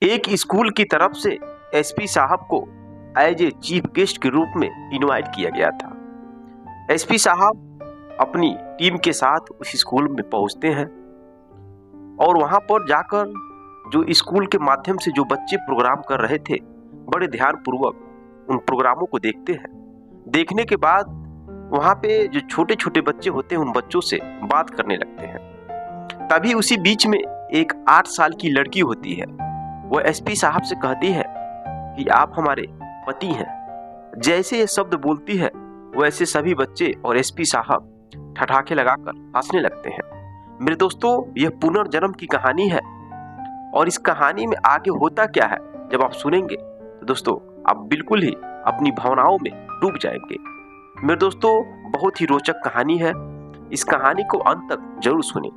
एक स्कूल की तरफ से एसपी साहब को एज ए चीफ गेस्ट के रूप में इनवाइट किया गया था। एसपी साहब अपनी टीम के साथ उस स्कूल में पहुंचते हैं और वहां पर जाकर जो स्कूल के माध्यम से जो बच्चे प्रोग्राम कर रहे थे, बड़े ध्यानपूर्वक उन प्रोग्रामों को देखते हैं। देखने के बाद वहां पे जो छोटे छोटे बच्चे होते हैं उन बच्चों से बात करने लगते हैं। तभी उसी बीच में एक 8 साल की लड़की होती है। वह एसपी साहब से कहती है कि आप हमारे पति हैं। जैसे ये शब्द बोलती है वैसे सभी बच्चे और एसपी साहब ठठाके लगाकर हंसने लगते हैं। मेरे दोस्तों, यह पुनर्जन्म की कहानी है और इस कहानी में आगे होता क्या है जब आप सुनेंगे तो दोस्तों आप बिल्कुल ही अपनी भावनाओं में डूब जाएंगे। मेरे दोस्तों, बहुत ही रोचक कहानी है। इस कहानी को अंत तक जरूर सुनें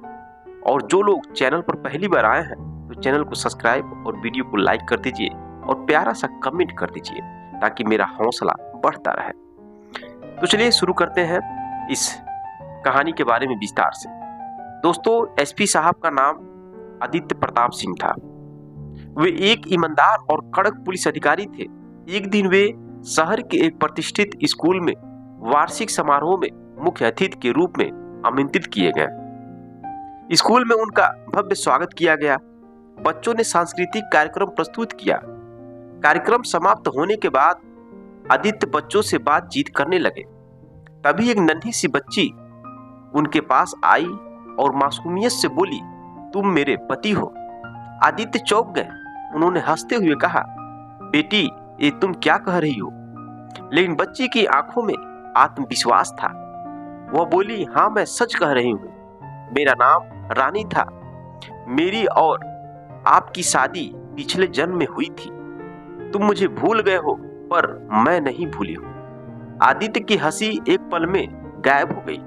और जो लोग चैनल पर पहली बार आए हैं तो चैनल को सब्सक्राइब और वीडियो को लाइक कर दीजिए और प्यारा सा कमेंट कर दीजिए ताकि मेरा हौसला बढ़ता रहे। तो चलिए शुरू करते हैं इस कहानी के बारे में विस्तार से। दोस्तों, एसपी साहब का नाम आदित्य प्रताप सिंह था। वे एक ईमानदार और कड़क पुलिस अधिकारी थे। एक दिन वे शहर के एक प्रतिष्ठित स्कूल में वार्षिक समारोह में मुख्य अतिथि के रूप में आमंत्रित किए गए। स्कूल में उनका भव्य स्वागत किया गया। बच्चों ने सांस्कृतिक कार्यक्रम प्रस्तुत किया। कार्यक्रम समाप्त होने के बाद आदित्य बच्चों से बातचीत करने लगे। तभी एक नन्ही सी बच्ची उनके पास आई और मासूमियत से बोली, तुम मेरे पति हो। आदित्य चौंक गए। उन्होंने हंसते हुए कहा, बेटी ये तुम क्या कह रही हो? लेकिन बच्ची की आंखों में आत्मविश्वास था। वह बोली, हाँ मैं सच कह रही हूँ। मेरा नाम रानी था। मेरी और आपकी शादी पिछले जन्म में हुई थी। तुम मुझे भूल गए हो पर मैं नहीं भूली हूँ। आदित्य की हंसी एक पल में गायब हो गई।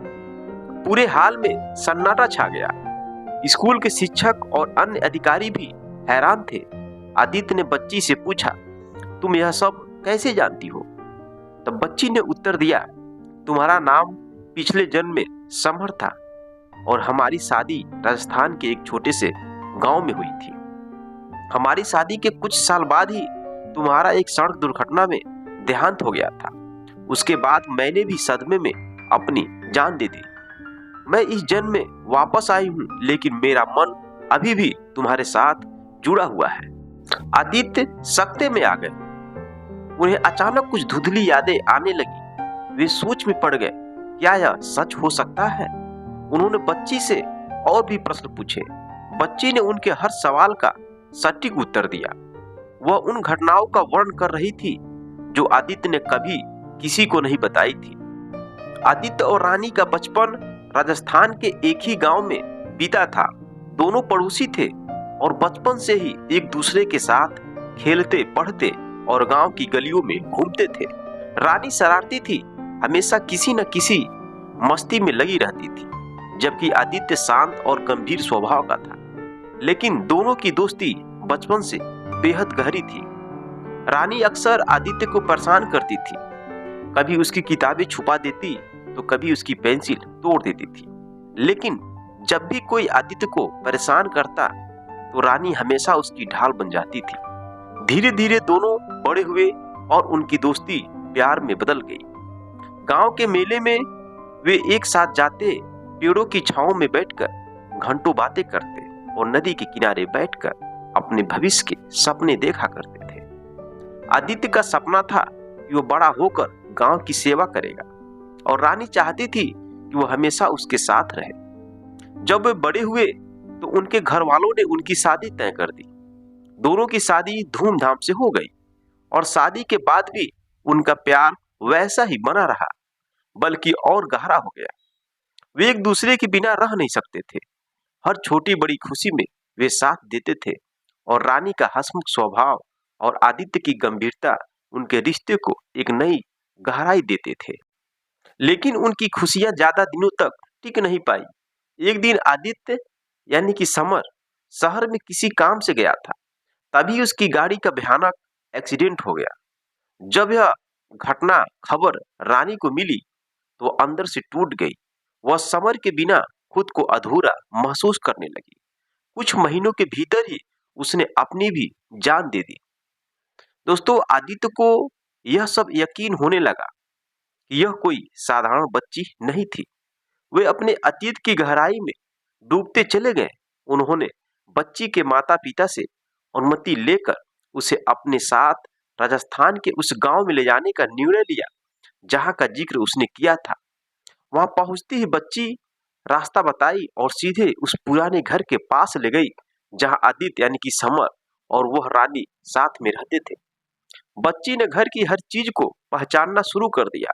पूरे हाल में सन्नाटा छा गया। स्कूल के शिक्षक और अन्य अधिकारी भी हैरान थे। आदित्य ने बच्ची से पूछा, तुम यह सब कैसे जानती हो? तब बच्ची ने उत्तर दिया, तुम्हारा नाम पिछले जन्म में समर था और हमारी शादी राजस्थान के एक छोटे से गांव में हुई थी। हमारी शादी के कुछ साल बाद ही तुम्हारा एक सड़क दुर्घटना में देहांत हो गया था। उसके बाद मैंने भी सदमे में अपनी जान दे दी। मैं इस जन्म में वापस आई हूँ लेकिन मेरा मन अभी भी तुम्हारे साथ जुड़ा हुआ है। आदित्य सकते में आ गए। उन्हें अचानक कुछ धुंधली यादें आने लगी। वे सोच में पड़ गए, क्या यह सच हो सकता है? उन्होंने बच्ची से और भी प्रश्न पूछे। बच्ची ने उनके हर सवाल का सटीक उत्तर दिया। वह उन घटनाओं का वर्णन कर रही थी जो आदित्य ने कभी किसी को नहीं बताई थी। आदित्य और रानी का बचपन राजस्थान के एक ही गांव में बीता था। दोनों पड़ोसी थे और बचपन से ही एक दूसरे के साथ खेलते पढ़ते और गांव की गलियों में घूमते थे। रानी शरारती थी, हमेशा किसी न किसी मस्ती में लगी रहती थी, जबकि आदित्य शांत और गंभीर स्वभाव का था। लेकिन दोनों की दोस्ती बचपन से बेहद गहरी थी। रानी अक्सर आदित्य को परेशान करती थी। कभी उसकी किताबें छुपा देती तो कभी उसकी पेंसिल तोड़ देती थी। लेकिन जब भी कोई आदित्य को परेशान करता तो रानी हमेशा उसकी ढाल बन जाती थी। धीरे धीरे दोनों बड़े हुए और उनकी दोस्ती प्यार में बदल गई। गांव के मेले में वे एक साथ जाते, पेड़ों की छांव में बैठकर घंटों बातें करते और नदी के किनारे बैठकर अपने भविष्य के सपने देखा करते थे। आदित्य का सपना था कि वो बड़ा होकर गांव की सेवा करेगा और रानी चाहती थी कि वो हमेशा उसके साथ रहे। जब वे बड़े हुए तो उनके घर वालों ने उनकी शादी तय कर दी। दोनों की शादी धूमधाम से हो गई और शादी के बाद भी उनका प्यार वैसा ही बना रहा, बल्कि और गहरा हो गया। वे एक दूसरे के बिना रह नहीं सकते थे। हर छोटी बड़ी खुशी में वे साथ देते थे और रानी का हंसमुख स्वभाव और आदित्य की गंभीरता उनके रिश्ते को एक नई गहराई देते थे। लेकिन उनकी खुशियां ज्यादा दिनों तक टिक नहीं पाई। एक दिन आदित्य यानी कि समर शहर में किसी काम से गया था। तभी उसकी गाड़ी का भयानक एक्सीडेंट हो गया। जब यह घटना खबर रानी को मिली तो वो अंदर से टूट गई। वह समर के बिना खुद को अधूरा महसूस करने लगी। कुछ महीनों के भीतर ही उसने अपनी भी जान दे दी। दोस्तों, आदित्य को यह सब यकीन होने लगा कि यह कोई साधारण बच्ची नहीं थी। वे अपने अतीत की गहराई में डूबते चले गए। उन्होंने बच्ची के माता पिता से अनुमति लेकर उसे अपने साथ राजस्थान के उस गांव में ले जाने का निर्णय लिया जहां का जिक्र उसने किया था। वहां पहुंचती ही बच्ची रास्ता बताई और सीधे उस पुराने घर के पास ले गई जहां आदित्य यानी कि समर और वह रानी साथ में रहते थे। बच्ची ने घर की हर चीज को पहचानना शुरू कर दिया।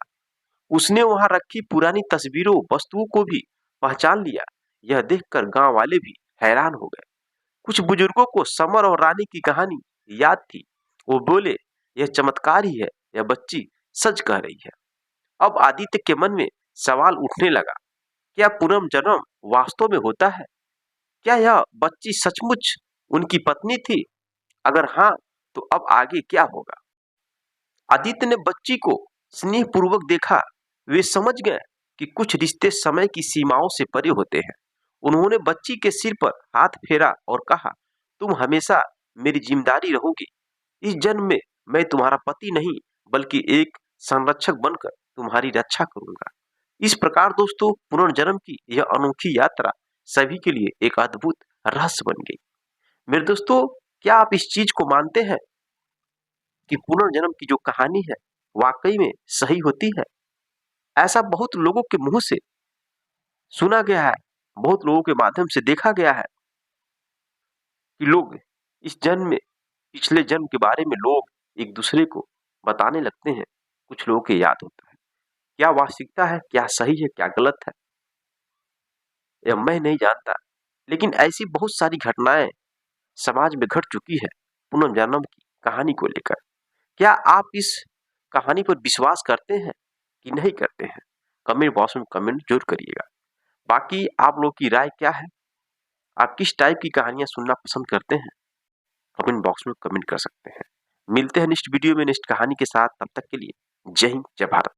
उसने वहां रखी पुरानी तस्वीरों वस्तुओं को भी पहचान लिया। यह देखकर गांव वाले भी हैरान हो गए। कुछ बुजुर्गों को समर और रानी की कहानी याद थी। वो बोले, यह चमत्कार ही है, यह बच्ची सच कह रही है। अब आदित्य के मन में सवाल उठने लगा, क्या पुनर्जन्म वास्तव में होता है? क्या यह बच्ची सचमुच उनकी पत्नी थी? अगर हाँ, तो अब आगे क्या होगा? आदित्य ने बच्ची को स्नेहपूर्वक देखा। वे समझ गए कि कुछ रिश्ते समय की सीमाओं से परे होते हैं। उन्होंने बच्ची के सिर पर हाथ फेरा और कहा, तुम हमेशा मेरी जिम्मेदारी रहोगी। इस जन्म में मैं तुम्हारा पति नहीं, बल्कि एक संरक्षक बनकर तुम्हारी रक्षा करूंगा। इस प्रकार दोस्तों, पुनर्जन्म की यह अनोखी यात्रा सभी के लिए एक अद्भुत रहस्य बन गई। मेरे दोस्तों, क्या आप इस चीज को मानते हैं कि पुनर्जन्म की जो कहानी है वाकई में सही होती है? ऐसा बहुत लोगों के मुंह से सुना गया है, बहुत लोगों के माध्यम से देखा गया है कि लोग इस जन्म में पिछले जन्म के बारे में लोग एक दूसरे को बताने लगते हैं। कुछ लोगों के याद होता है। क्या वास्तविकता है, क्या सही है, क्या गलत है, यह मैं नहीं जानता। लेकिन ऐसी बहुत सारी घटनाएं समाज में घट चुकी है पुनर्जन्म की कहानी को लेकर। क्या आप इस कहानी पर विश्वास करते हैं कि नहीं करते हैं? कमेंट बॉक्स में कमेंट जरूर करिएगा। बाकी आप लोग की राय क्या है? आप किस टाइप की कहानियां सुनना पसंद करते हैं? कमेंट बॉक्स में कमेंट कर सकते हैं। मिलते हैं नेक्स्ट वीडियो में नेक्स्ट कहानी के साथ। तब तक के लिए जय हिंद, जय भारत।